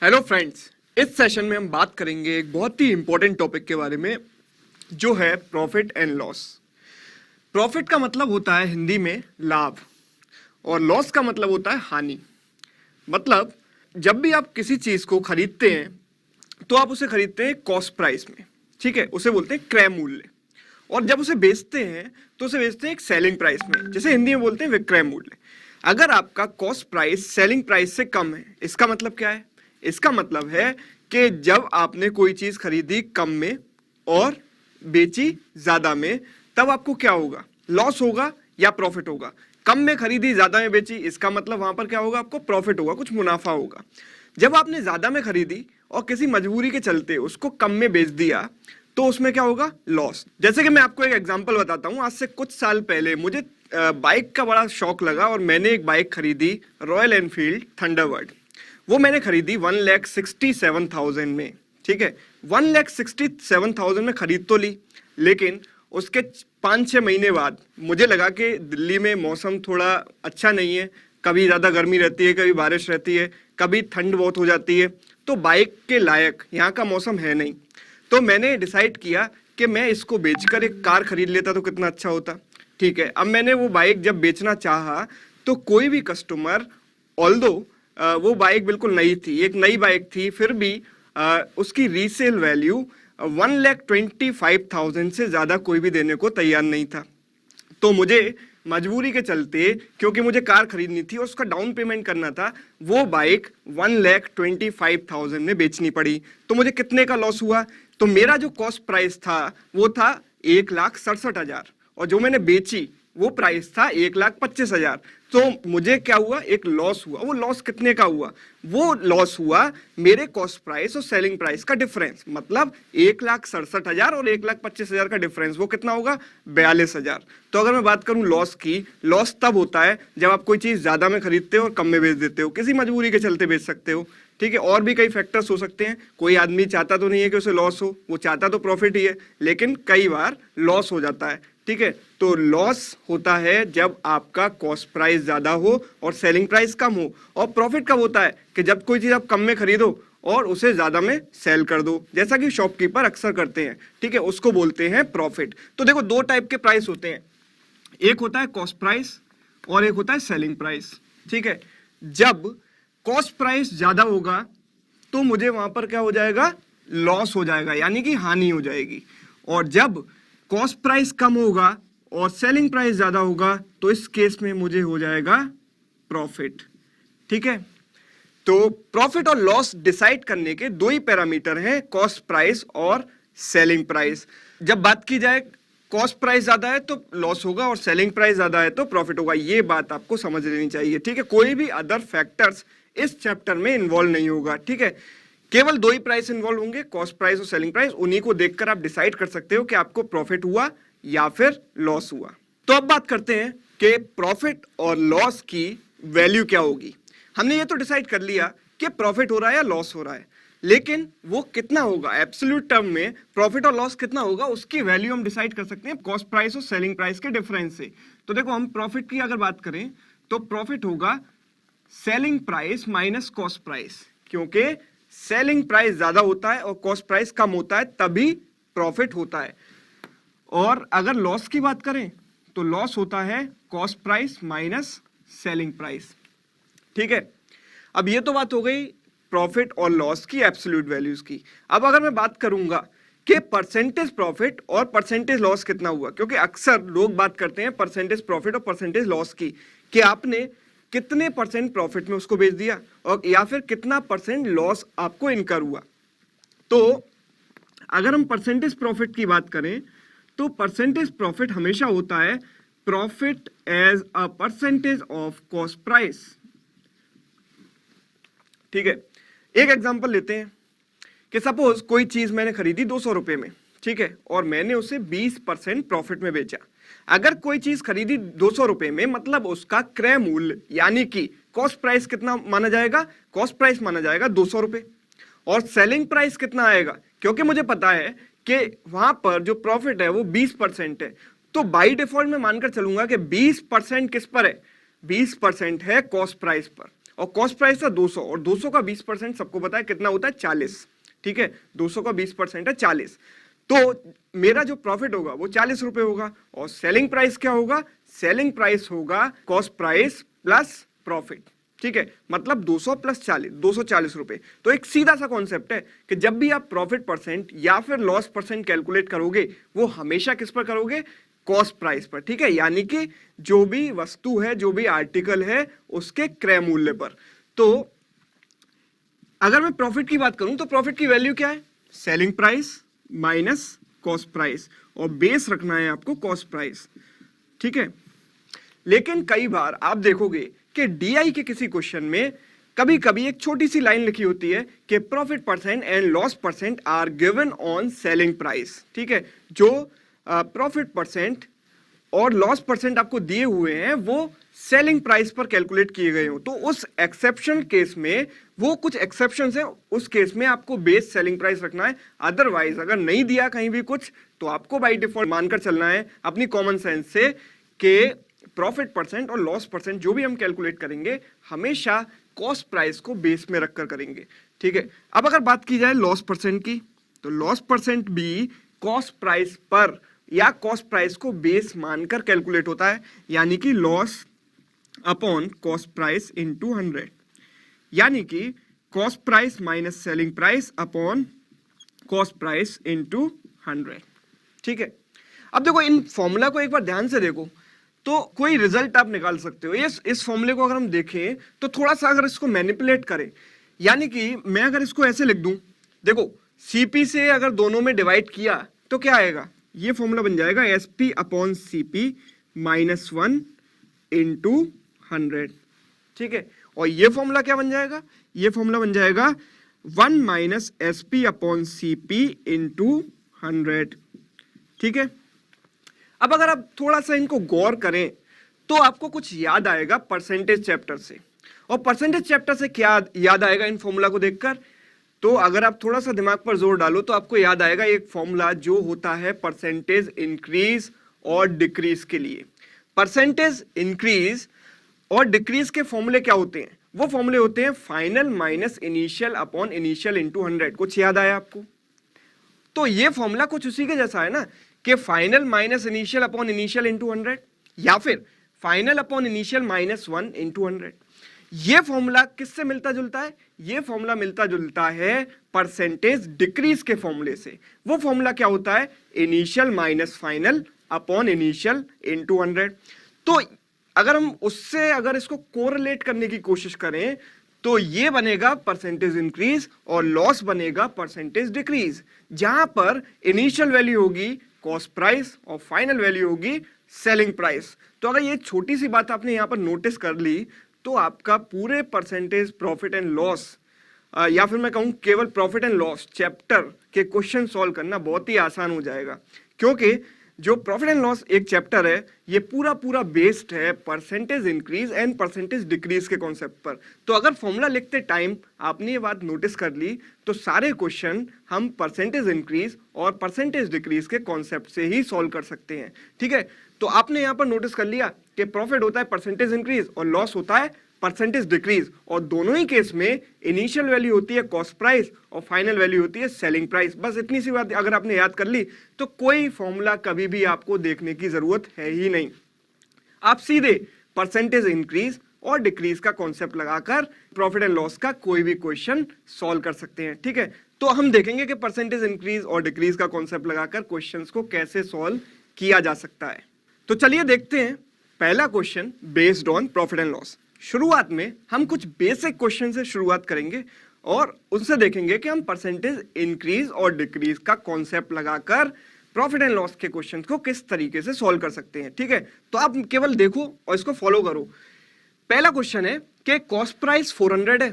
Hello friends, इस session में हम बात करेंगे एक बहुत ही इंपॉर्टेंट टॉपिक के बारे में जो है प्रॉफिट एंड लॉस। प्रॉफिट का मतलब होता है हिंदी में लाभ और लॉस का मतलब होता है हानि। मतलब जब भी आप किसी चीज़ को खरीदते हैं तो आप उसे खरीदते हैं कॉस्ट प्राइस में, ठीक है, उसे बोलते हैं क्रय मूल्य। और जब उसे बेचते हैं तो उसे बेचते हैं एक सेलिंग प्राइस में, जैसे हिंदी में बोलते हैं विक्रय मूल्य। अगर आपका कॉस्ट प्राइस सेलिंग प्राइस से कम है, इसका मतलब क्या है? इसका मतलब है कि जब आपने कोई चीज खरीदी कम में और बेची ज्यादा में, तब आपको क्या होगा? लॉस होगा या प्रॉफिट होगा? कम में खरीदी, ज्यादा में बेची, इसका मतलब वहां पर क्या होगा? आपको प्रॉफिट होगा, कुछ मुनाफा होगा। जब आपने ज्यादा में खरीदी और किसी मजबूरी के चलते उसको कम में बेच दिया तो उसमें क्या होगा? लॉस। जैसे कि मैं आपको एक एग्जांपल बताता हूं। आज से कुछ साल पहले मुझे बाइक का बड़ा शौक लगा और मैंने एक बाइक खरीदी, रॉयल एनफील्ड थंडरबर्ड। वो मैंने खरीदी 1,67,000 में, ठीक है। 1,67,000 में खरीद तो ली, लेकिन उसके 5-6 महीने बाद मुझे लगा कि दिल्ली में मौसम थोड़ा अच्छा नहीं है, कभी ज़्यादा गर्मी रहती है, कभी बारिश रहती है, कभी ठंड बहुत हो जाती है, तो बाइक के लायक यहाँ का मौसम है नहीं। तो मैंने डिसाइड किया कि मैं इसको बेचकर एक कार खरीद लेता तो कितना अच्छा होता, ठीक है। अब मैंने वो बाइक जब बेचना चाहा तो कोई भी कस्टमर, ऑल्दो वो बाइक बिल्कुल नई थी, एक नई बाइक थी, फिर भी उसकी रीसेल वैल्यू 1,25,000 से ज़्यादा कोई भी देने को तैयार नहीं था। तो मुझे मजबूरी के चलते, क्योंकि मुझे कार खरीदनी थी और उसका डाउन पेमेंट करना था, वो बाइक 1,25,000 में बेचनी पड़ी। तो मुझे कितने का लॉस हुआ? तो मेरा जो कॉस्ट प्राइस था वो था 1,67,000 और जो मैंने बेची वो प्राइस था 1,25,000। तो मुझे क्या हुआ? एक लॉस हुआ। वो लॉस कितने का हुआ? वो लॉस हुआ मेरे कॉस्ट प्राइस और सेलिंग प्राइस का डिफरेंस। मतलब 1,67,000 और 1,25,000 का डिफरेंस, वो कितना होगा? 42,000। तो अगर मैं बात करूं लॉस की, लॉस तब होता है जब आप कोई चीज ज्यादा में खरीदते हो और कम में बेच देते हो, किसी मजबूरी के चलते बेच सकते हो, ठीक है। और भी कई फैक्टर्स हो सकते हैं। कोई आदमी चाहता तो नहीं है कि उसे लॉस हो, वो चाहता तो प्रॉफिट ही है, लेकिन कई बार लॉस हो जाता है, ठीक है। तो लॉस होता है जब आपका कॉस्ट प्राइस ज्यादा हो और सेलिंग प्राइस कम हो। और प्रॉफिट कब होता है? कि जब कोई चीज आप कम में खरीदो और उसे ज्यादा में सेल कर दो, जैसा कि शॉपकीपर अक्सर करते हैं, ठीक है, उसको बोलते हैं प्रॉफिट। तो देखो, दो टाइप के प्राइस होते हैं, एक होता है कॉस्ट प्राइस और एक होता है सेलिंग प्राइस, ठीक है। जब कॉस्ट प्राइस ज्यादा होगा तो मुझे वहां पर क्या हो जाएगा? लॉस हो जाएगा, यानी कि हानि हो जाएगी। और जब कॉस्ट प्राइस कम होगा और सेलिंग प्राइस ज्यादा होगा तो इस केस में मुझे हो जाएगा प्रॉफिट, ठीक है। तो प्रॉफिट और लॉस डिसाइड करने के दो ही पैरामीटर हैं, कॉस्ट प्राइस और सेलिंग प्राइस। जब बात की जाए कॉस्ट प्राइस ज्यादा है तो लॉस होगा और सेलिंग प्राइस ज्यादा है तो प्रॉफिट होगा, ये बात आपको समझ लेनी चाहिए, ठीक है। कोई भी अदर फैक्टर्स इस चैप्टर में इन्वॉल्व नहीं होगा, ठीक है। केवल दो ही प्राइस इन्वॉल्व होंगे, कॉस्ट प्राइस और सेलिंग प्राइस। उन्हीं को देखकर आप डिसाइड कर सकते हो कि आपको प्रॉफिट हुआ या फिर लॉस हुआ। तो अब बात करते हैं कि प्रॉफिट और लॉस की वैल्यू क्या होगी। हमने ये तो डिसाइड कर लिया कि प्रॉफिट हो रहा है या लॉस हो रहा है, लेकिन वो कितना होगा? एब्सोल्यूट टर्म में प्रॉफिट और लॉस कितना होगा, उसकी वैल्यू हम डिसाइड कर सकते हैं कॉस्ट प्राइस और सेलिंग प्राइस के डिफरेंस से। तो देखो, हम प्रॉफिट की अगर बात करें तो प्रॉफिट होगा selling price minus cost price, क्योंकि सेलिंग प्राइस ज्यादा होता है और कॉस्ट प्राइस कम होता है, तभी प्रॉफिट होता है। और अगर लॉस की बात करें तो लॉस होता है cost price minus selling price, ठीक है। अब ये तो बात हो गई प्रॉफिट और लॉस की एब्सोल्यूट वैल्यूज की। अब अगर मैं बात करूंगा कि परसेंटेज प्रॉफिट और परसेंटेज लॉस कितना हुआ, क्योंकि अक्सर लोग बात करते हैं परसेंटेज प्रॉफिट और परसेंटेज लॉस की, कि आपने कितने परसेंट प्रॉफिट में उसको बेच दिया और या फिर कितना परसेंट लॉस आपको इनकर हुआ। तो अगर हम परसेंटेज प्रॉफिट की बात करें तो परसेंटेज प्रॉफिट हमेशा होता है profit as a percentage of cost price, ठीक है। एक एग्जांपल लेते हैं कि सपोज कोई चीज मैंने खरीदी 200 रुपए में, ठीक है, और मैंने उसे 20% प्रॉफिट में बेचा। अगर कोई चीज खरीदी 200 रुपए में, मतलब उसका क्रय मूल्य यानी कि कॉस्ट प्राइस कितना माना जाएगा? कॉस्ट प्राइस माना जाएगा 200 रुपए। और सेलिंग प्राइस कितना आएगा? क्योंकि मुझे पता है कि वहां पर जो प्रॉफिट है वो 20% है, तो बाई डिफॉल्ट में मानकर चलूंगा कि 20% किस पर है? 20% है कॉस्ट प्राइस पर। और कॉस्ट प्राइस था 200, और 200 का 20% सबको पता है कितना होता है, 40। ठीक है, 200 का 20% है 40, तो मेरा जो प्रॉफिट होगा वो 40 रुपए होगा। और सेलिंग प्राइस क्या होगा, सेलिंग प्राइस होगा कॉस्ट प्राइस प्लस प्रॉफिट। ठीक है, मतलब 200 प्लस 40, 240 रुपए। तो एक सीधा सा कॉन्सेप्ट है कि जब भी आप प्रॉफिट परसेंट या फिर लॉस परसेंट कैलकुलेट करोगे वो हमेशा किस पर करोगे, कॉस्ट प्राइस पर। ठीक है, यानी कि जो भी वस्तु है, जो भी आर्टिकल है, उसके क्रय मूल्य पर। तो अगर मैं प्रॉफिट की बात करूं तो प्रॉफिट की वैल्यू क्या है, selling price minus cost price, और बेस रखना है आपको कॉस्ट प्राइस। ठीक है, लेकिन कई बार आप देखोगे कि डीआई के किसी क्वेश्चन में कभी कभी एक छोटी सी लाइन लिखी होती है कि profit percent and loss percent are given on selling price. ठीक है, जो प्रॉफिट परसेंट और लॉस परसेंट आपको दिए हुए हैं वो सेलिंग प्राइस पर कैलकुलेट किए गए हो, तो उस एक्सेप्शन केस में, वो कुछ एक्सेप्शन है, उस केस में आपको बेस सेलिंग प्राइस रखना है। अदरवाइज अगर नहीं दिया कहीं भी कुछ, तो आपको बाय डिफॉल्ट मानकर चलना है अपनी कॉमन सेंस से कि प्रॉफिट परसेंट और लॉस परसेंट जो भी हम कैलकुलेट करेंगे हमेशा कॉस्ट प्राइस को बेस में रखकर करेंगे। ठीक है, अब अगर बात की जाए लॉस परसेंट की, तो लॉस परसेंट भी कॉस्ट प्राइस पर या कॉस्ट प्राइस को बेस मानकर कैलकुलेट होता है, यानी कि loss upon cost price into 100, यानी कि cost price minus selling price upon cost price into 100। ठीक है, अब देखो इन फॉर्मूला को एक बार ध्यान से देखो तो कोई रिजल्ट आप निकाल सकते हो। इस फॉर्मूले को अगर हम देखें तो थोड़ा सा अगर इसको मैनिपुलेट करें, यानी कि मैं अगर इसको ऐसे लिख दूं, देखो सीपी से अगर दोनों में डिवाइड किया तो क्या आएगा, ये फॉर्मूला बन जाएगा SP upon CP minus 1 into 100। ठीक है, और ये फॉर्मूला क्या बन जाएगा, ये फॉर्मूला बन जाएगा 1 minus SP upon CP into 100। ठीक है, अब अगर आप थोड़ा सा इनको गौर करें तो आपको कुछ याद आएगा परसेंटेज चैप्टर से। और परसेंटेज चैप्टर से क्या याद आएगा इन फॉर्मूला को देखकर, तो अगर आप थोड़ा सा दिमाग पर जोर डालो तो आपको याद आएगा एक फॉर्मूला जो होता है परसेंटेज इंक्रीज और डिक्रीज के लिए। परसेंटेज इंक्रीज और डिक्रीज के फॉर्मूले क्या होते हैं, वो फॉर्मूले होते हैं final minus initial upon initial into 100। कुछ याद आया आपको, तो ये फॉर्मूला कुछ उसी के जैसा है ना कि final minus initial upon initial into 100 या फिर final upon initial minus 1 into 100। ये फॉर्मूला किससे मिलता जुलता है, ये फॉर्मूला मिलता जुलता है परसेंटेज डिक्रीज के फॉर्मूले से। वो फॉर्मूला क्या होता है, initial minus final upon initial into 100। तो अगर हम उससे अगर इसको कोरिलेट करने की कोशिश करें तो ये बनेगा परसेंटेज इंक्रीज और लॉस बनेगा परसेंटेज डिक्रीज, जहां पर इनिशियल वैल्यू होगी कॉस्ट प्राइस और फाइनल वैल्यू होगी सेलिंग प्राइस। तो अगर ये छोटी सी बात आपने यहां पर नोटिस कर ली तो आपका पूरे परसेंटेज प्रॉफिट एंड लॉस या फिर मैं कहूं केवल प्रॉफिट एंड लॉस चैप्टर के क्वेश्चन सॉल्व करना बहुत ही आसान हो जाएगा, क्योंकि जो प्रॉफिट एंड लॉस एक चैप्टर है ये पूरा बेस्ड है percentage increase and percentage decrease के कॉन्सेप्ट पर। तो अगर फॉर्मूला लिखते टाइम आपने ये बात नोटिस कर ली तो सारे क्वेश्चन हम परसेंटेज इंक्रीज और परसेंटेज डिक्रीज के कॉन्सेप्ट से ही सॉल्व कर सकते हैं। ठीक है, तो आपने यहाँ पर नोटिस कर लिया कि प्रॉफिट होता है परसेंटेज इंक्रीज और लॉस होता है परसेंटेज डिक्रीज, और दोनों ही केस में इनिशियल वैल्यू होती है कॉस्ट प्राइस और फाइनल वैल्यू होती है सेलिंग प्राइस। बस इतनी सी बात अगर आपने याद कर ली तो कोई फॉर्मूला कभी भी आपको देखने की जरूरत है ही नहीं। आप सीधे परसेंटेज इंक्रीज और डिक्रीज का कॉन्सेप्ट लगाकर प्रॉफिट एंड लॉस का कोई भी क्वेश्चन सॉल्व कर सकते हैं। ठीक है, तो हम देखेंगे कि परसेंटेज इंक्रीज और डिक्रीज का कॉन्सेप्ट लगाकर क्वेश्चंस को कैसे सॉल्व किया जा सकता है। तो चलिए देखते हैं पहला question based on profit and loss. शुरुआत में हम कुछ बेसिक क्वेश्चन से शुरुआत करेंगे और उनसे देखेंगे कि हम परसेंटेज इंक्रीज और डिक्रीज का कॉन्सेप्ट लगाकर प्रॉफिट एंड लॉस के क्वेश्चन को किस तरीके से सॉल्व कर सकते हैं। ठीक है, तो आप केवल देखो और इसको फॉलो करो। पहला क्वेश्चन है कि कॉस्ट प्राइस 400 है,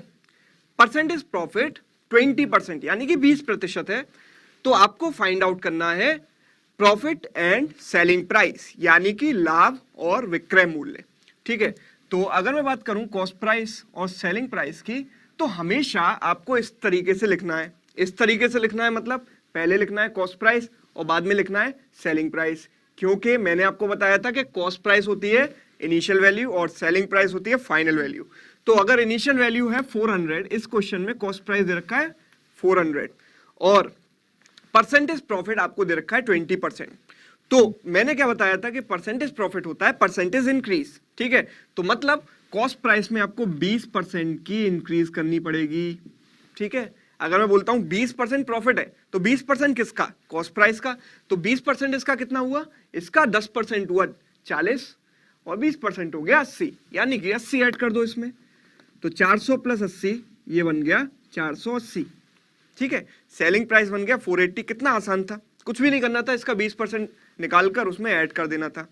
परसेंटेज प्रॉफिट 20% यानी कि 20% है, तो आपको फाइंड आउट करना है प्रॉफिट एंड सेलिंग प्राइस यानी कि लाभ और विक्रय मूल्य। ठीक है, तो अगर मैं बात करूं कॉस्ट प्राइस और सेलिंग प्राइस की तो हमेशा आपको इस तरीके से लिखना है। इस तरीके से लिखना है मतलब पहले लिखना है कॉस्ट प्राइस और बाद में लिखना है सेलिंग प्राइस, क्योंकि मैंने आपको बताया था कि कॉस्ट प्राइस होती है इनिशियल वैल्यू और सेलिंग प्राइस होती है फाइनल वैल्यू। तो अगर इनिशियल वैल्यू है 400, इस क्वेश्चन में कॉस्ट प्राइस दे रखा है 400 और परसेंटेज प्रॉफिट आपको दे रखा है 20%। तो मैंने क्या बताया था कि परसेंटेज प्रॉफिट होता है परसेंटेज इंक्रीज, ठीक है। तो मतलब कॉस्ट प्राइस में आपको 20% की इंक्रीज करनी पड़ेगी, ठीक है। अगर मैं बोलता हूं 20% प्रॉफिट है तो 20% किसका? कॉस्ट प्राइस का। तो 20% इसका कितना हुआ? इसका 10% हुआ 40 और 20% हो गया 80, यानी कि 80 ऐड कर दो इसमें, तो 400 प्लस 80 ये बन गया 480, ठीक है। सेलिंग प्राइस बन गया 480। कितना आसान था, कुछ भी नहीं करना था, इसका 20% निकालकर उसमें ऐड कर देना था।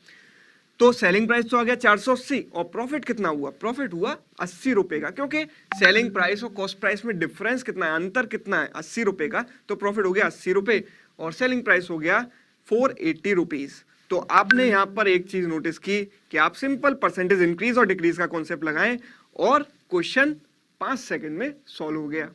तो सेलिंग प्राइस तो आ गया 480 और प्रॉफिट कितना हुआ? प्रॉफिट हुआ 80 रुपए का, क्योंकि सेलिंग प्राइस और कॉस्ट प्राइस में डिफरेंस कितना है, अंतर कितना है? 80 रुपए का। तो प्रॉफिट हो गया 80 रुपए और सेलिंग प्राइस हो गया 480 रुपीज। तो आपने यहां पर एक चीज नोटिस की कि आप सिंपल परसेंटेज इंक्रीज और डिक्रीज का कॉन्सेप्ट लगाएं और क्वेश्चन 5 सेकंड में सॉल्व हो गया।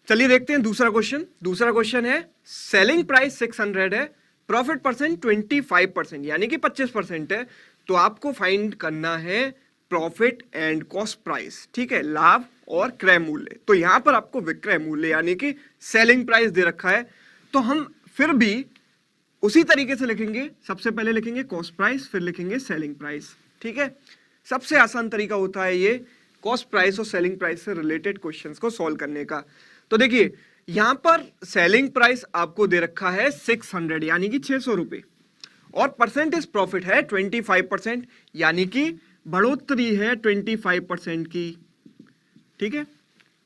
चलिए देखते हैं दूसरा क्वेश्चन। दूसरा क्वेश्चन है सेलिंग प्राइस 600 है, प्रॉफिट परसेंट 25%, यानी कि 25% है। तो आपको फाइंड करना है प्रॉफिट एंड कॉस्ट प्राइस, ठीक है, लाभ और क्रय मूल्य। तो यहां पर आपको विक्रय मूल्य यानी कि सेलिंग प्राइस दे रखा है, तो हम फिर भी उसी तरीके से लिखेंगे। सबसे पहले लिखेंगे कॉस्ट प्राइस, फिर लिखेंगे सेलिंग प्राइस, ठीक है। सबसे आसान तरीका होता है ये कॉस्ट प्राइस और सेलिंग प्राइस से रिलेटेड क्वेश्चंस को सॉल्व करने का। तो देखिए यहां पर सेलिंग प्राइस आपको दे रखा है 600 यानी कि 600 रुपए और परसेंटेज प्रॉफिट है 25% यानी कि बढ़ोतरी है 25% की, ठीक है।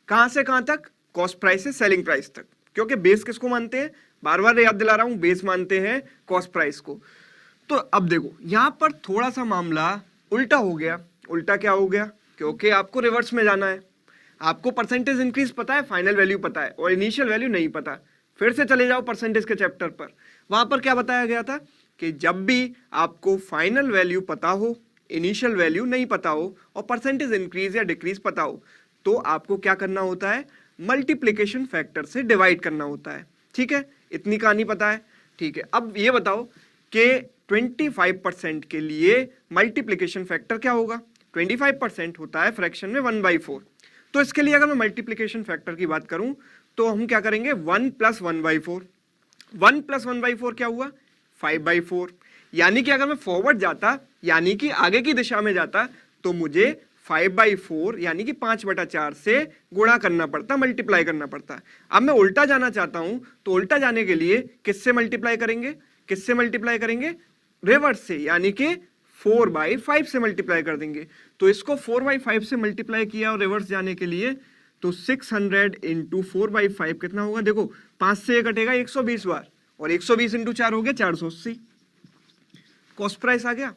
कहां से कहां तक? कॉस्ट प्राइस से सेलिंग प्राइस तक, क्योंकि बेस किसको मानते हैं? बार बार याद दिला रहा हूं, बेस मानते हैं कॉस्ट प्राइस को। तो अब देखो यहां पर थोड़ा सा मामला उल्टा हो गया। उल्टा क्या हो गया? क्योंकि आपको रिवर्स में जाना है। आपको परसेंटेज इंक्रीज पता है, फाइनल वैल्यू पता है और इनिशियल वैल्यू नहीं पता। फिर से चले जाओ परसेंटेज के चैप्टर पर, वहां पर क्या बताया गया था कि जब भी आपको फाइनल वैल्यू पता हो, इनिशियल वैल्यू नहीं पता हो और परसेंटेज इंक्रीज या डिक्रीज पता हो, तो आपको क्या करना होता है? मल्टीप्लिकेशन फैक्टर से डिवाइड करना होता है, ठीक है। इतनी कहानी पता है, ठीक है। अब ये बताओ कि 25% के लिए मल्टीप्लिकेशन फैक्टर क्या होगा? 25% होता है फ्रैक्शन में 1/4। तो इसके लिए अगर मैं मल्टीप्लिकेशन फैक्टर की बात करूं तो हम क्या करेंगे? 1 + 1/4। 1 + 1/4 क्या हुआ? 5/4। यानी कि अगर मैं फॉरवर्ड जाता, यानी कि आगे की दिशा में जाता, तो मुझे 5/4 यानी कि 5/4 से गुणा करना पड़ता, मल्टीप्लाई करना पड़ता। अब मैं उल्टा जाना चाहता हूं, तो उल्टा जाने के लिए किससे मल्टीप्लाई करेंगे? किससे मल्टीप्लाई करेंगे? रिवर्स से, यानी कि 4/5 से मल्टीप्लाई कर देंगे। तो इसको 4/5 से मल्टीप्लाई किया और रिवर्स जाने के लिए, तो 600 × 4/5 कितना होगा? देखो 5 से कटेगा 120 बार और 120 × 4 हो गया 480। कॉस्ट प्राइस आ गया,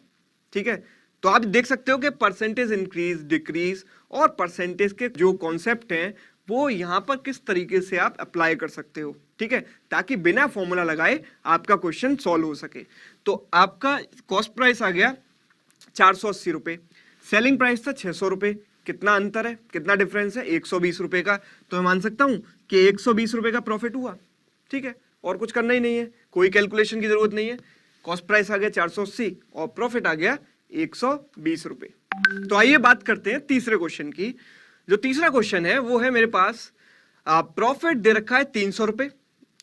ठीक है। तो आप देख सकते हो कि परसेंटेज इंक्रीज डिक्रीज और परसेंटेज के जो कॉन्सेप्ट हैं वो यहां पर किस तरीके से आप अप्लाई कर सकते हो, ठीक है, ताकि बिना फॉर्मूला लगाए आपका क्वेश्चन सॉल्व हो सके। तो आपका कॉस्ट प्राइस आ गया 480 रुपए, सेलिंग प्राइस था 600 रुपए। कितना अंतर है, कितना डिफरेंस है? 120 रुपए का। तो मैं मान सकता हूं कि 120 रुपए का प्रॉफिट हुआ, ठीक है, और कुछ करना ही नहीं है, कोई कैलकुलेशन की जरूरत नहीं है। कॉस्ट प्राइस आ गया 480 और प्रॉफिट आ गया 120 रुपए। तो आइए बात करते हैं तीसरे क्वेश्चन की। जो तीसरा क्वेश्चन है वो है मेरे पास प्रॉफिट दे रखा है 300 रुपए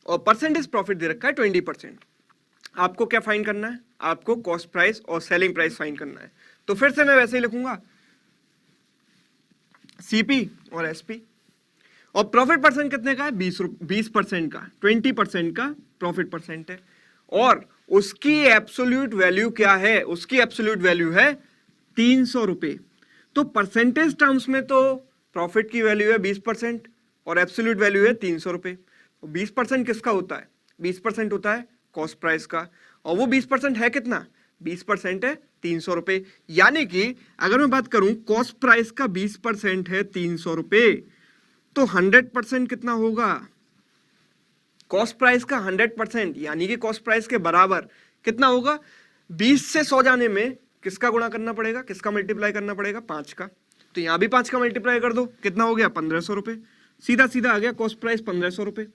और परसेंटेज प्रॉफिट दे रखा है 20%। आपको क्या फाइंड करना है? आपको कॉस्ट प्राइस और सेलिंग प्राइस फाइंड करना है। तो फिर से मैं वैसे ही लिखूंगा सीपी और एसपी। और प्रॉफिट परसेंट कितने का है? 20% का, 20% का प्रॉफिट परसेंट है और उसकी एब्सोल्यूट वैल्यू क्या है? उसकी एब्सोल्यूट वैल्यू है 300 रुपए। तो परसेंटेज टर्म्स में तो प्रॉफिट की वैल्यू है 20% और एब्सोल्यूट वैल्यू है 300 रुपए। 20% किसका होता है? 20% होता है कॉस्ट प्राइस का, और वो 20% है कितना? 20% है 300 रुपए। यानी कि अगर मैं बात करूं कॉस्ट प्राइस का 20% है 300 रुपए, तो 100% कितना होगा? कॉस्ट प्राइस का 100% यानी कि कॉस्ट प्राइस के बराबर कितना होगा? 20 से 100 जाने में किसका गुणा करना पड़ेगा? किसका मल्टीप्लाई करना पड़ेगा? 5 का। तो यहां भी 5 का मल्टीप्लाई कर दो, कितना हो गया? 1500 रुपए। सीधा सीधा आ गया कॉस्ट प्राइस 1500 रुपए।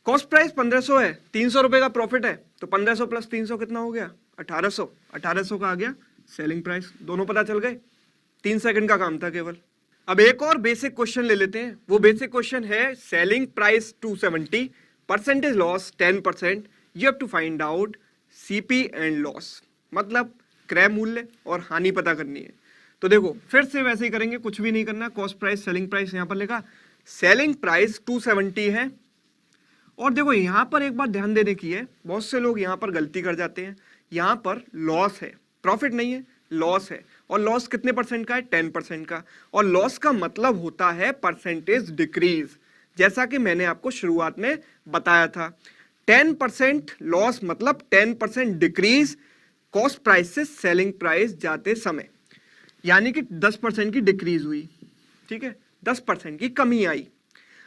कॉस्ट प्राइस 1500 है, 300 रुपए का प्रॉफिट है, तो 1500 + 300 कितना हो गया? 1800। 1800 का आ गया सेलिंग प्राइस। दोनों पता चल गए, 3 सेकंड का काम था केवल। अब एक और बेसिक क्वेश्चन ले लेते हैं। वो बेसिक क्वेश्चन है selling price 270, percentage loss 10%, you have to find out CP and loss, मतलब क्रय मूल्य और हानि पता करनी है। तो देखो फिर से वैसे ही करेंगे, कुछ भी नहीं करना। कॉस्ट प्राइस, सेलिंग प्राइस, यहां पर लिखा सेलिंग प्राइस 270 है। और देखो यहां पर एक बात ध्यान देने की है, बहुत से लोग यहां पर गलती कर जाते हैं। यहां पर लॉस है, प्रॉफिट नहीं है, लॉस है। और लॉस कितने परसेंट का है? 10% का। और लॉस का मतलब होता है परसेंटेज डिक्रीज, जैसा कि मैंने आपको शुरुआत में बताया था। 10% लॉस मतलब 10% डिक्रीज कॉस्ट प्राइस से सेलिंग प्राइस जाते समय, यानी कि 10% की डिक्रीज हुई, ठीक है, 10% की कमी आई।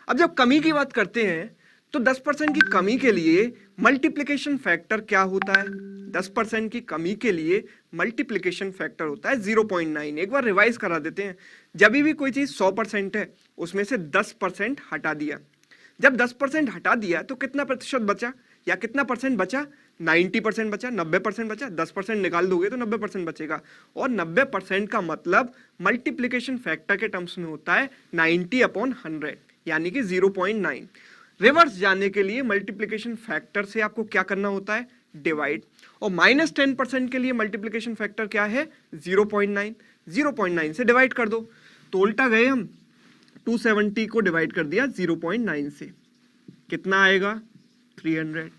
अब जब कमी की बात करते हैं तो 10% की कमी के लिए मल्टीप्लिकेशन फैक्टर क्या होता है? 10% की कमी के लिए मल्टीप्लिकेशन फैक्टर होता है 0.9। एक बार रिवाइज करा देते हैं। जब भी कोई चीज 100% है, उसमें से 10% हटा दिया। जब 10% हटा दिया तो कितना प्रतिशत बचा, या कितना परसेंट बचा? 90% बचा, 90% बचा। 10% निकाल दोगे तो 90% बचेगा। और 90% का मतलब मल्टीप्लिकेशन फैक्टर के टर्म्स में होता है 90/100, यानी कि 0.9। रिवर्स जाने के लिए मल्टीप्लिकेशन फैक्टर से आपको क्या करना होता है? डिवाइड। और -10% के लिए मल्टीप्लिकेशन फैक्टर क्या है? 0.9। 0.9 से डिवाइड कर दो। तो उल्टा गए हम, 270 को डिवाइड कर दिया 0.9 से, कितना आएगा? 300।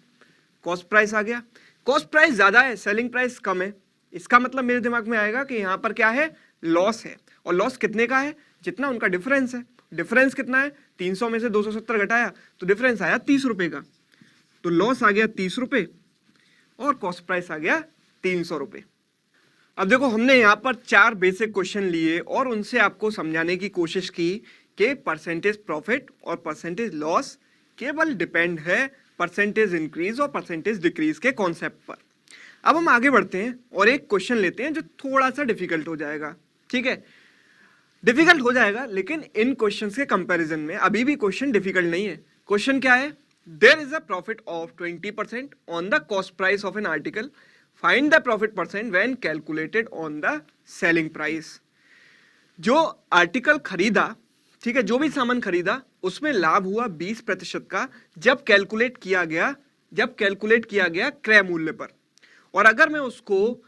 कॉस्ट प्राइस आ गया। कॉस्ट प्राइस ज्यादा है, सेलिंग प्राइस कम है। इसका मतलब मेरे दिमाग में आएगा कि यहां पर क्या है? लॉस है। और लॉस कितने का है? जितना उनका डिफरेंस है। डिफरेंस कितना है? 300 में से 270 घटाया तो डिफरेंस आया 30 रुपए का। तो लॉस आ गया 30 रुपए और कॉस्ट प्राइस आ गया 300 रुपए। अब देखो हमने यहां पर 4 बेसिक क्वेश्चन लिए और उनसे आपको समझाने की कोशिश की कि परसेंटेज प्रॉफिट और परसेंटेज लॉस केवल डिपेंड है परसेंटेज इंक्रीज और परसेंटेज डिक्रीज के कॉन्सेप्ट पर। अब हम आगे बढ़ते हैं और एक क्वेश्चन लेते हैं जो थोड़ा सा डिफिकल्ट हो जाएगा, ठीक है, डिफिकल्ट हो जाएगा, लेकिन इन क्वेश्चंस के कंपैरिजन में अभी भी क्वेश्चन डिफिकल्ट नहीं है। क्वेश्चन क्या है? There is a profit of 20% on the cost price of an article, find the profit percent when calculated on the selling price. जो आर्टिकल खरीदा, ठीक है, जो भी सामान खरीदा उसमें लाभ हुआ 20% का जब कैलकुलेट किया गया क्रय मूल्य पर। और अगर मैं उसको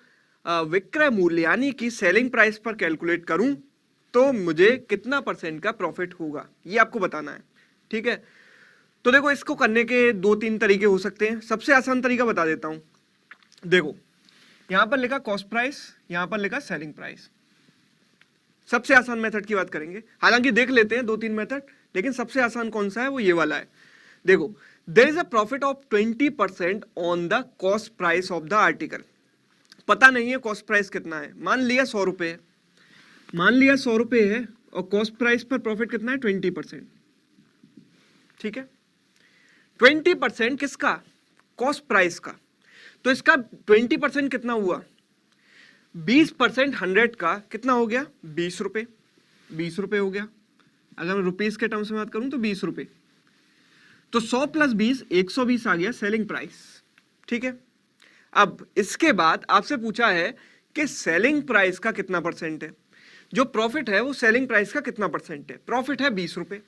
विक्रय मूल्य यानी कि सेलिंग प्राइस पर कैलकुलेट करूं तो मुझे कितना परसेंट का प्रॉफिट होगा, ये आपको बताना है, ठीक है। तो देखो इसको करने के 2-3 तरीके हो सकते हैं। सबसे आसान तरीका बता देता हूं। देखो यहां पर लिखा कॉस्ट प्राइस, यहां पर लिखा सेलिंग प्राइस। सबसे आसान मेथड की बात करेंगे, हालांकि देख लेते हैं 2-3 मेथड, लेकिन सबसे आसान कौन सा है? वो ये वाला है। देखो there is a profit of 20% on the cost price of the article. पता नहीं है कॉस्ट प्राइस कितना है, मान लिया 100 रुपए है, मान लिया 100 रुपए है और कॉस्ट प्राइस पर प्रॉफिट कितना है? 20%, ठीक है। 20% किसका? कॉस्ट प्राइस का। तो इसका 20% कितना हुआ? 20% 100 का कितना हो गया? 20 रुपए। 20 रुपए हो गया। अगर मैं रुपीस के टर्म्स में बात करूं तो 20 रुपए। तो 100 + 20 120 आ गया सेलिंग प्राइस, ठीक है। अब इसके बाद आपसे पूछा है कि सेलिंग प्राइस का कितना परसेंट है। जो प्रॉफिट है वो सेलिंग प्राइस का कितना परसेंट है? प्रॉफिट है 20 रुपए,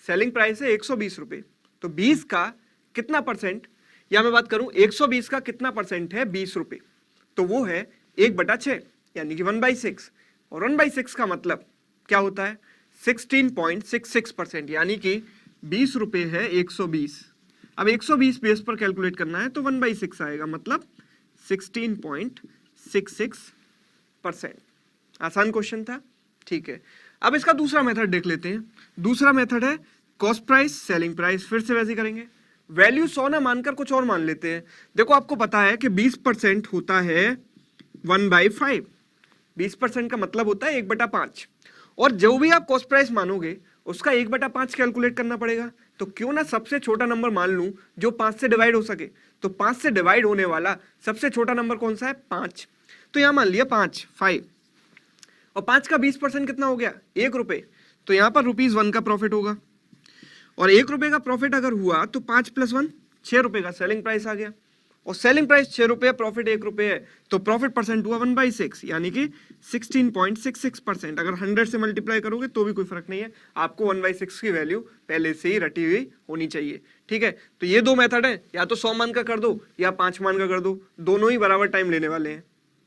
सेलिंग प्राइस है 120 रुपए, तो 20 का कितना परसेंट, या मैं बात करूं 120 का कितना परसेंट है 20 रुपए, तो वो है 1/6 यानी कि 1/6। और 1/6 का मतलब क्या होता है? 16.66%, यानी कि 20 रुपए है 120। अब 120 बेस पर कैलकुलेट करना है तो 1/6 आएगा, मतलब 16.66%। आसान क्वेश्चन था, ठीक है। अब इसका दूसरा मेथड देख लेते हैं। दूसरा मेथड है कॉस्ट प्राइस सेलिंग प्राइस। फिर से वैसे करेंगे, वैल्यू 100 ना मानकर कुछ और मान लेते हैं। देखो आपको पता है कि 20% होता है 1/5। 20% का मतलब होता है 1/5। और जो भी आप कॉस्ट प्राइस मानोगे उसका 1/5 कैलकुलेट करना पड़ेगा। तो क्यों ना सबसे छोटा नंबर मान लूं जो 5 से डिवाइड हो सके। तो 5 से डिवाइड होने वाला सबसे छोटा नंबर कौन सा है? 5। तो यहां मान लिया 5 और 5 का 20% कितना हो गया? 1 रुपए। तो यहां पर ₹1 का प्रॉफिट होगा। और 1 रुपए का प्रॉफिट अगर हुआ तो 5 + 1 6 रुपए का सेलिंग प्राइस आ गया। और सेलिंग प्राइस 6 रुपये, प्रॉफिट 1 रुपये है, तो प्रॉफिट परसेंट हुआ 1/6 यानी कि 16.66%। अगर 100 से मल्टीप्लाई करोगे तो भी कोई फर्क नहीं है, आपको 1/6 की वैल्यू पहले से ही रटी हुई होनी चाहिए। ठीक है, तो ये दो मेथड है, या तो 100 मान का कर दो या 5 मान का कर दो, दोनों ही बराबर टाइम लेने वाले हैं।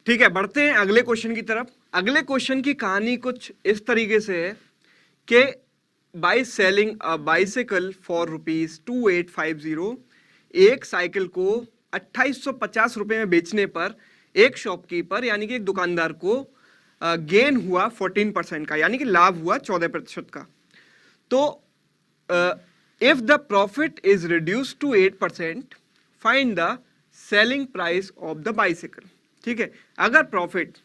ठीक है, बढ़ते हैं अगले क्वेश्चन की तरफ। अगले क्वेश्चन की कहानी कुछ इस तरीके से है कि by selling a bicycle for ₹2850, एक साइकिल को 2850 रुपए में बेचने पर एक शॉपकीपर यानी कि एक दुकानदार को गेन हुआ 14% का, यानी कि लाभ हुआ 14% का। तो if the profit is reduce to 8%, find the selling price of the bicycle. ठीक है, अगर प्रॉफिट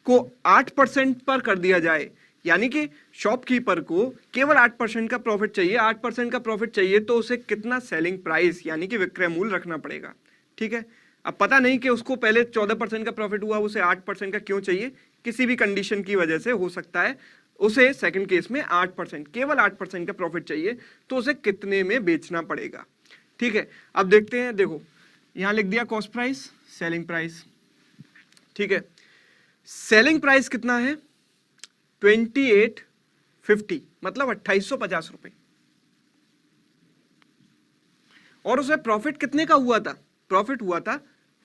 को 8% पर कर दिया जाए, यानी कि शॉपकीपर को केवल 8% का प्रॉफिट चाहिए, 8% का प्रॉफिट चाहिए, तो उसे कितना सेलिंग प्राइस यानी कि विक्रय मूल्य रखना पड़ेगा। ठीक है, अब पता नहीं कि उसको पहले 14% का प्रॉफिट हुआ, उसे 8% का क्यों चाहिए, किसी भी कंडीशन की वजह से हो सकता है उसे सेकंड केस में 8%, केवल 8% का प्रॉफिट चाहिए, तो उसे कितने में बेचना पड़ेगा। ठीक है, अब देखते हैं, देखो यहां लिख दिया कॉस्ट प्राइस, सेलिंग प्राइस। ठीक है, सेलिंग प्राइस कितना है 2850, मतलब 2850 रुपए, और उसे प्रॉफिट कितने का हुआ था, प्रॉफिट हुआ था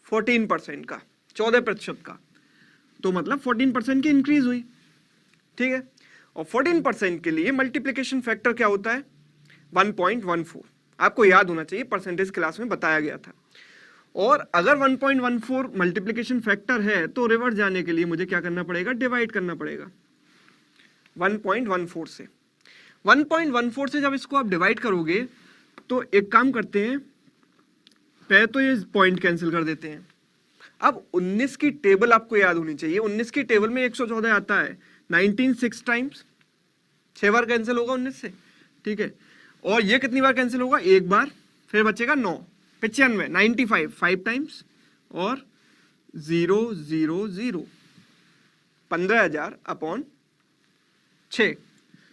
14% का, 14% का, तो मतलब 14% की इंक्रीज हुई। ठीक है, और 14% के लिए मल्टीप्लिकेशन फैक्टर क्या होता है 1.14, आपको याद होना चाहिए, परसेंटेज क्लास में बताया गया था। और अगर 1.14 मल्टीप्लिकेशन फैक्टर है तो रिवर्स जाने के लिए मुझे क्या करना पड़ेगा, डिवाइड करना पड़ेगा 1.14 से। 1.14 से जब इसको आप डिवाइड करोगे तो एक काम करते हैं, पहले तो ये पॉइंट कैंसिल कर देते हैं। अब 19 की टेबल आपको याद होनी चाहिए, 19 की टेबल में 114 आता है, 19 6 टाइम्स, 6 बार कैंसिल होगा 19 से। ठीक है, और ये कितनी बार कैंसिल होगा, एक बार, फिर बचेगा 9, 95, 95 5 टाइम्स, और 0 0 0, 15,000 अपॉन 6,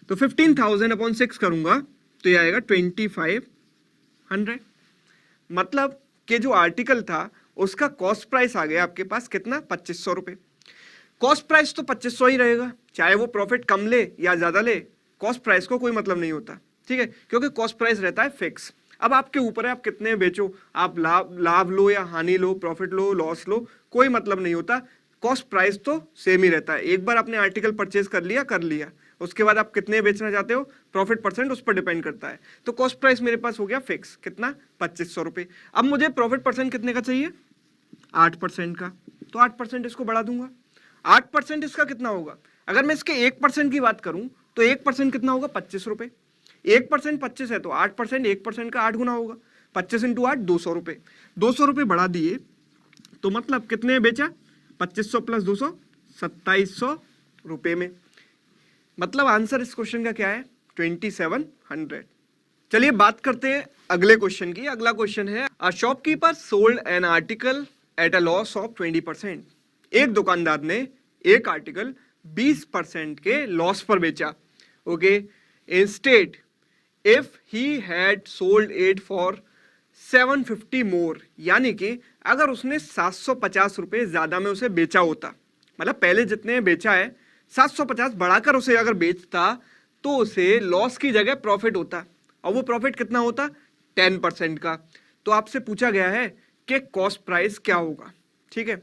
तो 15,000 अपॉन 6 करूंगा तो ये आएगा 2500। मतलब कि जो आर्टिकल था उसका कॉस्ट प्राइस आ गया आपके पास कितना, 2500 रुपए। कॉस्ट प्राइस तो 2500 ही रहेगा, चाहे वो प्रॉफिट कम ले या ज्यादा ले, कॉस्ट प्राइस को कोई मतलब नहीं होता। ठीक है, क्योंकि कॉस्ट प्राइस रहता है फिक्स। अब आपके ऊपर है आप कितने बेचो, आप लाभ लो या हानि लो, प्रॉफिट लो लॉस लो, कोई मतलब नहीं होता, कॉस्ट प्राइस तो सेम ही रहता है। एक बार आपने आर्टिकल परचेज कर लिया, उसके बाद आप कितने बेचना चाहते हो, प्रॉफिट परसेंट उस पर डिपेंड करता है। तो कॉस्ट प्राइस मेरे पास हो गया फिक्स, कितना 2500 रुपए। अब मुझे प्रॉफिट परसेंट कितने का चाहिए, 8% का, तो 8% इसको बढ़ा दूंगा। 8% इसका कितना होगा, अगर मैं इसके 1% की बात करूं तो 1% कितना होगा, 25 रुपए। 1% 25 है तो 8% 1% का 8 गुना होगा, 25 इंटू 8 200 रुपए। 200 रुपए बढ़ा दिए तो मतलब कितने बेचा, 2500 प्लस 200 2700 रुपए में। मतलब आंसर इस क्वेश्चन का क्या है, 2700। चलिए बात करते हैं अगले क्वेश्चन की। अगला क्वेश्चन है, a shopkeeper sold an article at a loss of 20%। एक दुकानदार ने एक आर्टिकल 20% के लॉस पर बेचा। Okay, instead if he had sold it for 750 मोर, यानी कि अगर उसने 750 रुपए ज्यादा में उसे बेचा होता, मतलब पहले जितने बेचा है 750 बढ़ाकर उसे अगर बेचता तो उसे लॉस की जगह प्रॉफिट होता, और वो प्रॉफिट कितना होता, 10% का। तो आपसे पूछा गया है कि कॉस्ट प्राइस क्या होगा। ठीक है,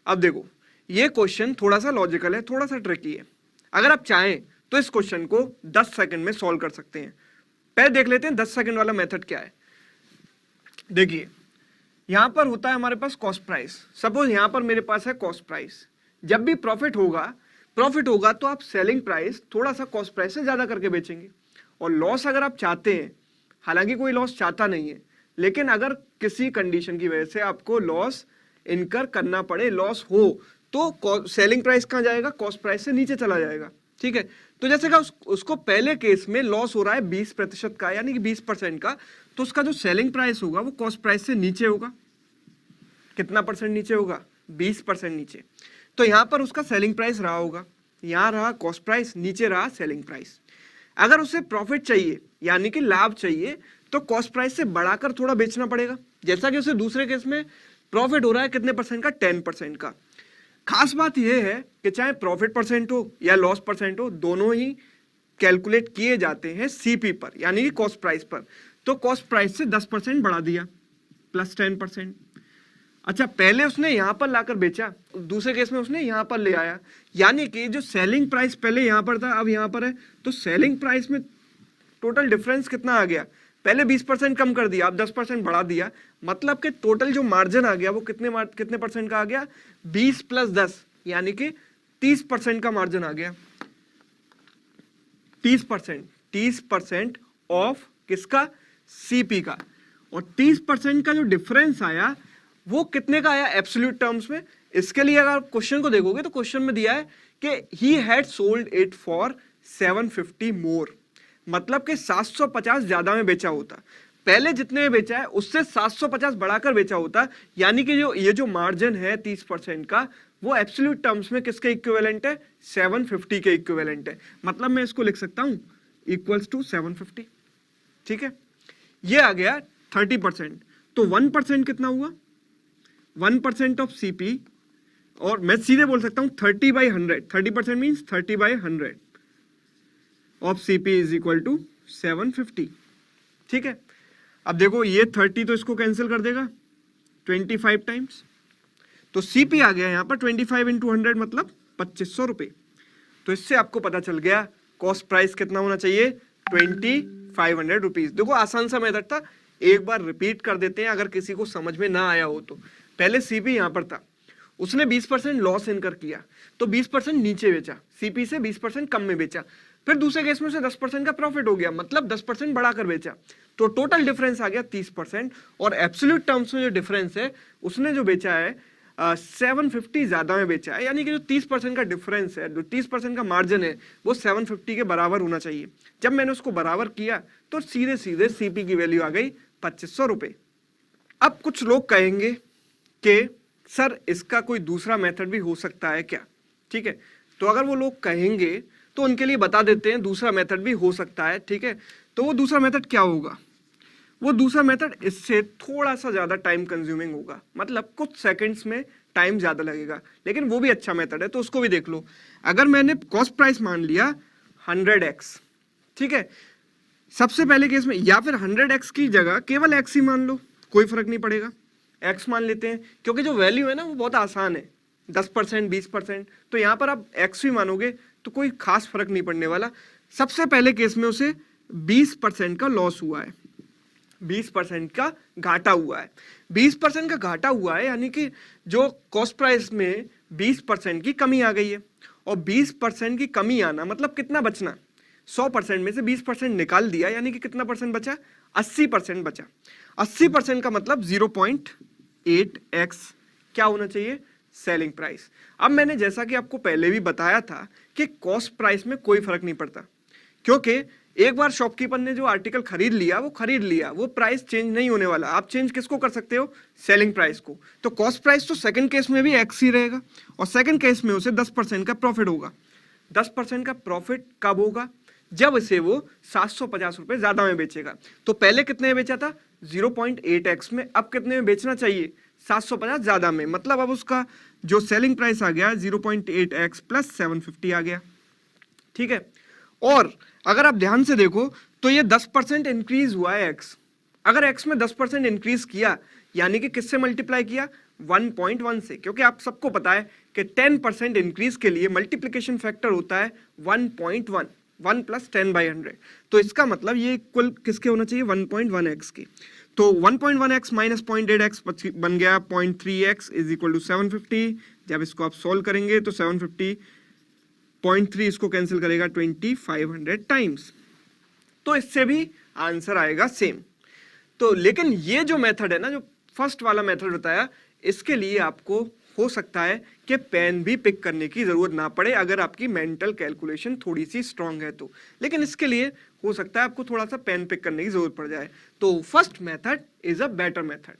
अब देखो ये क्वेश्चन थोड़ा सा लॉजिकल है, थोड़ा सा ट्रिकी है। अगर आप चाहें तो इस क्वेश्चन को 10 सेकंड में सॉल्व कर सकते हैं। पहले देख लेते हैं 10 सेकंड वाला मेथड क्या है। देखिए यहां पर होता है हमारे पास कॉस्ट प्राइस, सपोज यहां पर मेरे पास है कॉस्ट प्राइस। जब भी प्रॉफिट होगा तो आप सेलिंग प्राइस थोड़ा सा कॉस्ट प्राइस से ज्यादा करके बेचेंगे। और लॉस अगर आप चाहते हैं, हालांकि कोई लॉस चाहता नहीं है, लेकिन अगर किसी कंडीशन की वजह से आपको लॉस इनकर करना पड़े, लॉस हो, तो सेलिंग प्राइस कहां जाएगा, कॉस्ट प्राइस से नीचे चला जाएगा। ठीक है, तो जैसे कि उसको पहले केस में लॉस हो रहा है 20% का, यानी कि 20% का, तो उसका जो सेलिंग प्राइस होगा वो कॉस्ट प्राइस से नीचे होगा। कितना परसेंट नीचे होगा, 20% नीचे। तो यहां पर उसका सेलिंग प्राइस रहा होगा, यहां रहा कॉस्ट प्राइस, नीचे रहा सेलिंग प्राइस। अगर उसे प्रॉफिट चाहिए यानी कि लाभ चाहिए तो कॉस्ट प्राइस से बढ़ाकर थोड़ा बेचना पड़ेगा। जैसा कि उसे दूसरे केस में प्रॉफिट हो रहा है कितने परसेंट का, 10% का। खास बात यह है कि चाहे प्रॉफिट परसेंट हो या लॉस परसेंट हो, दोनों ही कैलकुलेट किए जाते हैं सीपी पर, यानी कि कॉस्ट प्राइस पर। तो कॉस्ट प्राइस से 10% बढ़ा दिया, प्लस 10%। अच्छा, पहले उसने यहां पर लाकर बेचा, दूसरे केस में उसने यहां पर ले आया, यानी कि जो सेलिंग प्राइस पहले यहां पर था अब यहां पर है, तो सेलिंग प्राइस में टोटल डिफरेंस कितना आ गया, पहले 20% कम कर दिया, अब 10% बढ़ा दिया, मतलब कि टोटल जो मार्जिन आ गया वो कितने परसेंट का आ गया, 20 प्लस 10 यानी कि 30% का मार्जिन आ गया। 30% ऑफ किसका, सीपी का। और 30% का जो डिफरेंस आया वो कितने का आया एब्सोल्यूट टर्म्स में। इसके लिए अगर आप क्वेश्चन को देखोगे तो क्वेश्चन में दिया है कि he had sold it for 750 मोर, मतलब कि 750 ज्यादा में बेचा होता, पहले जितने में बेचा है उससे 750 बढ़ाकर बेचा होता, यानी कि जो ये जो मार्जिन है 30% का वो एब्सोल्यूट टर्म्स में किसके इक्विवेलेंट है, 750 के इक्विवेलेंट है। मतलब मैं इसको लिख सकता हूं इक्वल्स टू 750। ठीक है, ये आ गया 30%। तो 1% कितना हुआ, 1% ऑफ सीपी, और मैं सीधे बोल सकता हूं 30/100, 30% means 30/100 of CP is equal to 750। ठीक है, अब देखो ये 30 तो इसको कैंसिल कर देगा 25 टाइम्स, तो सीपी आ गया यहां पर 25 × 100 मतलब 2500 रुपए। तो इससे आपको पता चल गया कॉस्ट प्राइस कितना होना चाहिए, 2500 रुपीज। देखो आसान सा मेथड था, एक बार रिपीट कर देते हैं अगर किसी को समझ में ना आया हो तो। पहले सीपी यहां पर था, उसने 20% लॉस इनकर किया तो 20% नीचे बेचा, सीपी से 20% कम में बेचा, फिर दूसरे केस में से 10% का प्रॉफिट हो गया, मतलब 10% बढ़ाकर बेचा, तो टोटल डिफरेंस आ गया 30%। और एब्सोल्यूट टर्म्स में जो डिफरेंस है उसने जो बेचा है 750 ज्यादा में बेचा है, यानी कि जो 30% का डिफरेंस है, जो 30% का मार्जिन है वो 750 के बराबर होना चाहिए। जब मैंने उसको बराबर किया तो सीधे सीधे सीपी की वैल्यू आ गई 2500 रुपए। अब कुछ लोग कहेंगे कि सर इसका कोई दूसरा मेथड भी हो सकता है क्या। ठीक है, तो अगर वो लोग कहेंगे तो उनके लिए बता देते हैं दूसरा मेथड भी हो सकता है। ठीक है, तो वो दूसरा मेथड क्या होगा, वो दूसरा मेथड इससे थोड़ा सा ज्यादा टाइम कंज्यूमिंग होगा, मतलब कुछ सेकंड्स में टाइम ज्यादा लगेगा, लेकिन वो भी अच्छा मेथड है, तो उसको भी देख लो। अगर मैंने कॉस्ट प्राइस मान लिया 100x, ठीक है, सबसे पहले केस में, या फिर 100x की जगह केवल x ही मान लो, कोई फर्क नहीं पड़ेगा, x मान लेते हैं, क्योंकि जो वैल्यू है ना वो बहुत आसान है, 10% 20%, तो यहां पर आप x भी मानोगे तो कोई खास फर्क नहीं पड़ने वाला। सबसे पहले केस में उसे 20% का लॉस हुआ है, 20% का घाटा हुआ है, 20% का घाटा हुआ है, यानी कि जो कॉस्ट प्राइस में 20% की कमी आ गई है, और 20% की कमी आना मतलब कितना बचना, 100% में से 20% निकाल दिया, यानी कि कितना परसेंट बचा, 80% बचा। 80% का मतलब 0.8x क्या होना चाहिए, सेलिंग प्राइस। अब मैंने जैसा कि आपको पहले भी बताया था कि कॉस्ट प्राइस में कोई फर्क नहीं पड़ता, क्योंकि एक बार शॉपकीपर ने जो आर्टिकल खरीद लिया वो खरीद लिया, वो प्राइस चेंज नहीं होने वाला। आप चेंज किसको कर सकते हो, सेलिंग प्राइस को। तो कॉस्ट प्राइस तो सेकंड केस में भी एक्स ही रहेगा, और सेकंड केस में उसे 10% का प्रॉफिट होगा। 10% का प्रॉफिट कब होगा, जब इसे वो 750 रुपए ज्यादा में बेचेगा। तो पहले कितने में बेचा था, 0.8x में, अब कितने में बेचना चाहिए, 750 ज्यादा में, मतलब अब उसका जो सेलिंग प्राइस आ गया 0.8x प्लस 750 आ गया। ठीक है, और अगर आप ध्यान से देखो तो ये 10% इंक्रीज हुआ है x, अगर x में 10% इंक्रीज किया यानी कि किससे मल्टीप्लाई किया, 1.1 से, क्योंकि आप सबको पता है कि 10% इंक्रीज के लिए मल्टीप्लिकेशन फैक्टर होता है 1.1, 1 + 10/100। तो इसका मतलब ये इक्वल किसके होना चाहिए, 1.1x के। तो 1.1x माइनस 0.8x बन गया 0.3x इज इक्वल टू 750। जब इसको आप सॉल्व करेंगे तो 750 0.3 इसको कैंसिल करेगा 2500 टाइम्स, तो इससे भी आंसर आएगा सेम। तो लेकिन ये जो मेथड है ना, जो फर्स्ट वाला मेथड बताया, इसके लिए आपको हो सकता है कि पेन भी पिक करने की जरूरत ना पड़े अगर आपकी मेंटल कैलकुलेशन थोड़ी सी स्ट्रांग है तो, लेकिन इसके लिए हो सकता है आपको थोड़ा सा पेन पिक करने की जरूरत पड़ जाए। तो first method is a better method.